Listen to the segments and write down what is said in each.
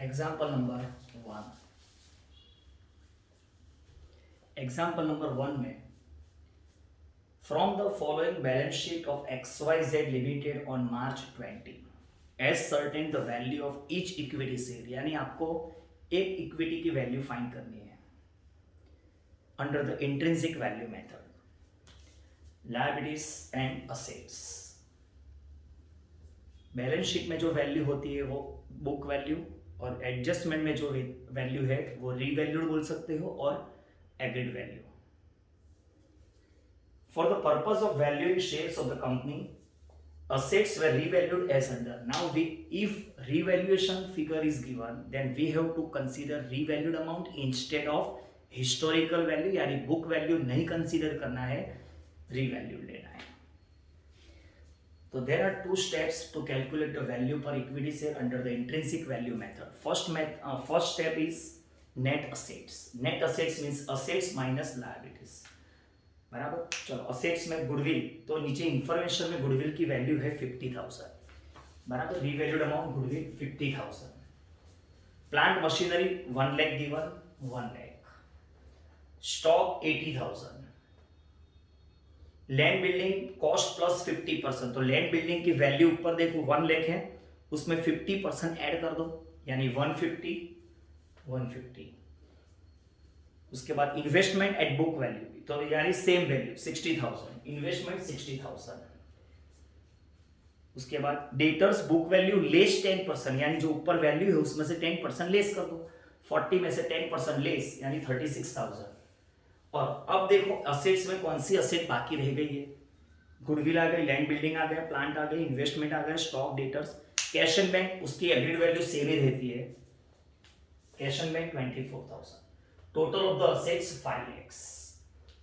Example number 1। Example number 1 में from the following balance sheet of XYZ limited on March 20 ascertain the value of each equity share, यानी आपको एक equity की value find करनी है under the intrinsic value method, liabilities and assets. Balance sheet में जो value होती है वो बुक वैल्यू, और एडजस्टमेंट में जो वैल्यू है वो रीवैल्यूड बोल सकते हो और agreed value. For the purpose of valuing shares of the company, assets were revalued as under. Now if revaluation figure is given, then we have to consider revalued amount instead of historical value, यानी book value नहीं consider करना है, revalued लेना है। So there are two steps to calculate the value per equity share under the intrinsic value method. First step is net assets. Net assets means assets minus liabilities. बराबर। चलो assets में goodwill, तो नीचे information में goodwill की value है 50,000, बराबर। Revalued amount goodwill 50,000। Plant machinery 1 lakh given 1 lakh. Stock 80,000। Land building cost plus 50%, तो लैंड बिल्डिंग की वैल्यू ऊपर देखो 1 लाख है, उसमें 50% ऐड कर दो यानी 150। उसके बाद इन्वेस्टमेंट एट बुक वैल्यू, तो यानी सेम वैल्यू 60,000, इन्वेस्टमेंट 60,000। उसके बाद डेटर्स बुक वैल्यू लेस 10%, यानी जो ऊपर वैल्यू है उसमें से 10% लेस कर दो, 40 में से 10% लेस यानी 36,000। और अब देखो असेट्स में कौन सी असेट बाकी रह गई है, गुडविल आ गई, लैंड बिल्डिंग आ गया, प्लांट आ गई, इन्वेस्टमेंट आ गया, stock, debtors. Cash and bank उसकी एग्रीड वैल्यू सेम ही रहती है, cash and bank 24,000। Total of the assets 5 lakhs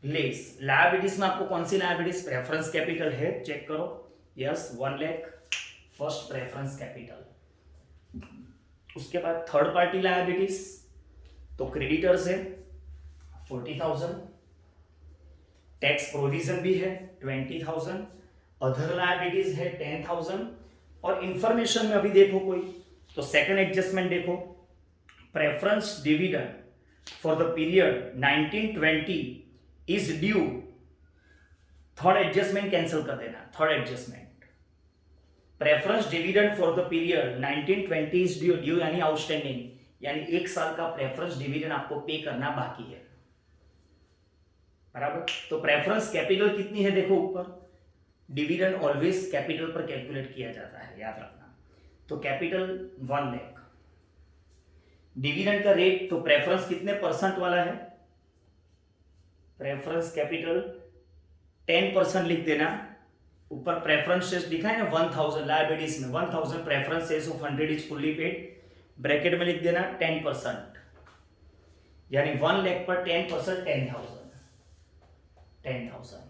less. Liabilities में आपको कौन सी लायबिलिटीज, प्रेफरेंस कैपिटल है, चेक करो, yes 1 lakh first preference capital. उसके बाद थर्ड पार्टी लायबिलिटीज, तो क्रेडिटर्स है 40,000, टैक्स प्रोविजन भी है 20,000, अदर लायबिलिटीज है 10,000। और इंफॉर्मेशन में अभी देखो कोई, तो सेकंड एडजस्टमेंट देखो, preference dividend for the period 1920 is due। Third adjustment cancel कर देना, third adjustment preference dividend for the period 1920 is due यानी आउटस्टैंडिंग, यानी 1 साल का प्रेफरेंस डिविडेंड आपको पे करना बाकी है, बराबर। तो प्रेफरेंस कैपिटल कितनी है देखो ऊपर, डिविडेंड ऑलवेज कैपिटल पर कैलकुलेट किया जाता है, याद रखना। तो कैपिटल 1 लाख, डिविडेंड का रेट, तो प्रेफरेंस कितने परसेंट वाला है, प्रेफरेंस कैपिटल 10% लिख देना। ऊपर प्रेफरेंस शेयर्स लिखा है ना 1000, लायबिलिटीज में 1000 preference shares of 100 is fully paid, bracket में लिख देना 10%, यानी 1 लाख पर 10% 10,000।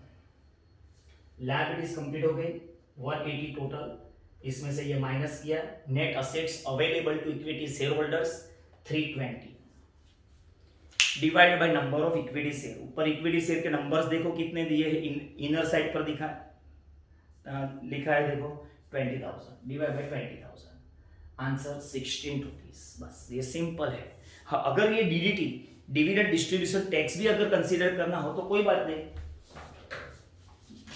लायबिलिटीज कंप्लीट हो गई 180 टोटल, इसमें से ये माइनस किया। Net assets available to equity share holders 320 divided by number of equity share. ऊपर इक्विटी शेयर के नंबर्स देखो कितने दिए हैं, इनर साइड पर लिखा है देखो 20,000 डिवाइड बाय 20,000, आंसर 16 रुपीज। बस ये सिंपल है। हाँ, अगर ये डीडीटी डिविडेंड डिस्ट्रीब्यूशन टैक्स भी अगर कंसीडर करना हो तो कोई बात नहीं,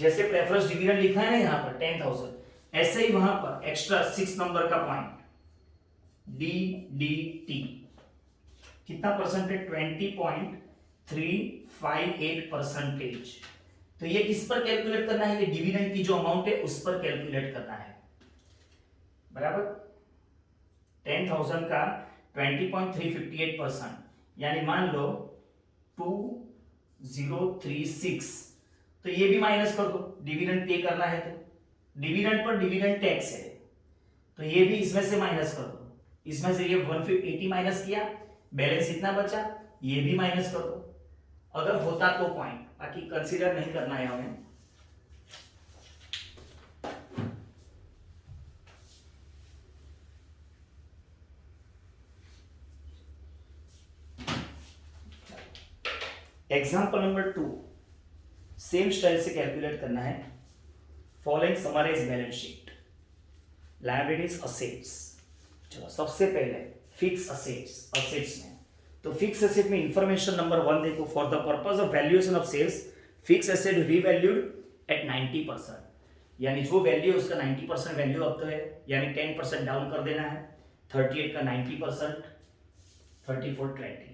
जैसे प्रेफरेंस डिविडेंड लिखा है ना यहाँ पर 10,000, ऐसे ही वहां पर एक्स्ट्रा 6 नंबर का पॉइंट DDT कितना परसेंटेज, 20.358%। तो ये किस पर कैलकुलेट करना है, ये डिविडेंड की जो अमाउंट है उस पर कैलकुलेट करना है, बराबर। 10,000 का 20.358%, यानी मान लो 2036, तो ये भी माइनस कर दो, डिविडेंड पे करना है तो डिविडेंड पर डिविडेंड टैक्स है, तो ये भी इसमें से माइनस कर दो। इसमें से ये 180 माइनस किया, बैलेंस इतना बचा, ये भी माइनस कर दो अगर होता तो पॉइंट, बाकी कंसीडर नहीं करना है हमें। एग्जाम्पल नंबर 2 सेम स्टाइल से कैलकुलेट करना है। Following summarise balance sheet, liabilities, assets. चलो सबसे पहले फिक्स असेट्स में। तो फिक्स एसेट में इंफॉर्मेशन नंबर 1 देखो, for the purpose of valuation of sales fix asset revalued at 90%, यानी जो वैल्यू है उसका 90% वैल्यू अप तो है, यानी 10% डाउन कर देना है। 38 का 90%, 3420।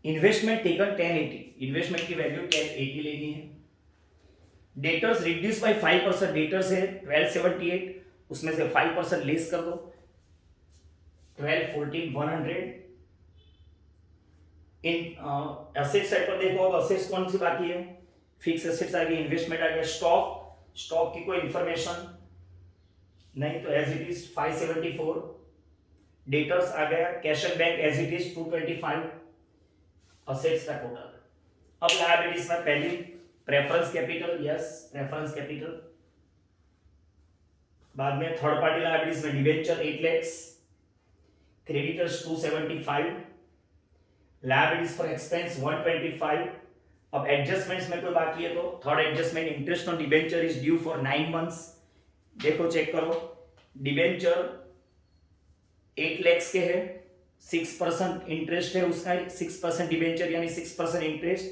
इन्वेस्टमेंट टेकन 1080, इन्वेस्टमेंट की वैल्यू 1080 लेनी है। डेटर्स रिड्यूस बाय 5%, डेटर्स है 1278, उसमें से 5% लेस कर दो, 1214 100। इन एसेट साइड पर देखो, अब एसेट्स कौन सी बाकी है, फिक्स एसेट्स आ गई, इन्वेस्टमेंट आ गया, स्टॉक की कोई इंफॉर्मेशन नहीं तो एज इट इज 574, डेटर्स आ गया, cash and bank as it is 225, assets का टोटल। अब लायबिलिटीज में पहली preference capital, yes preference capital, बाद में थर्ड पार्टी लायबिलिटीज में debenture 8 lakhs, creditors 275, liabilities for expense 125। अब एडजस्टमेंट्स में कोई बाकी है तो third adjustment, interest on debenture is due for 9 months। देखो चेक करो, डिबेंचर 8 lakhs के है, 6% इंटरेस्ट है उसका, 6% डिबेंचर यानी 6% इंटरेस्ट,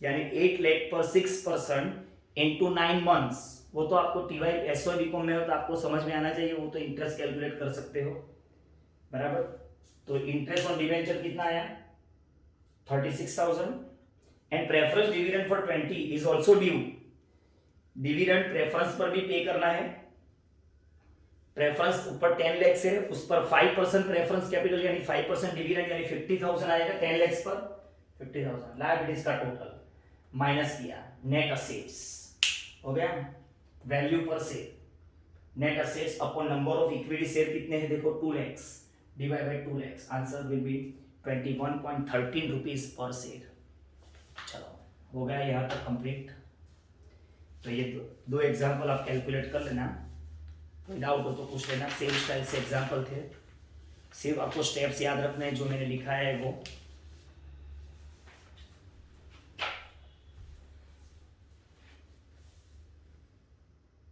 यानी 8 लाख पर 6% इनटू 9 months। वो तो आपको टीवाई एसवाई बीकॉम में हो तो आपको समझ में आना चाहिए, वो तो इंटरेस्ट कैलकुलेट कर सकते हो, बराबर। तो इंटरेस्ट ऑन डिबेंचर कितना आया, 36,000। And preference dividend for 20 is also due, dividend preference पर भी पे करना है। प्रेफरेंस ऊपर 10 लाख है, उस पर 5% प्रेफरेंस कैपिटल यानी 5% डिविडेंड यानी 50,000 आएगा, 10 लाख पर 50,000। लायबिलिटीज का टोटल माइनस किया, नेट असेट्स हो गया, वैल्यू पर share, net assets upon number of equity share कितने हैं देखो, 2 lakhs divide by 2 lakhs, answer will be 21.13 rupees per share. चलो हो गया यहाँ तक कंप्लीट। तो ये दो एग्जाम्पल आप कैलकुलेट कर लेना, कोई डाउट हो तो पूछ लेना। सेम स्टाइल से एग्जाम्पल थे, सिर्फ आपको स्टेप्स याद रखने हैं जो मैंने लिखा है वो।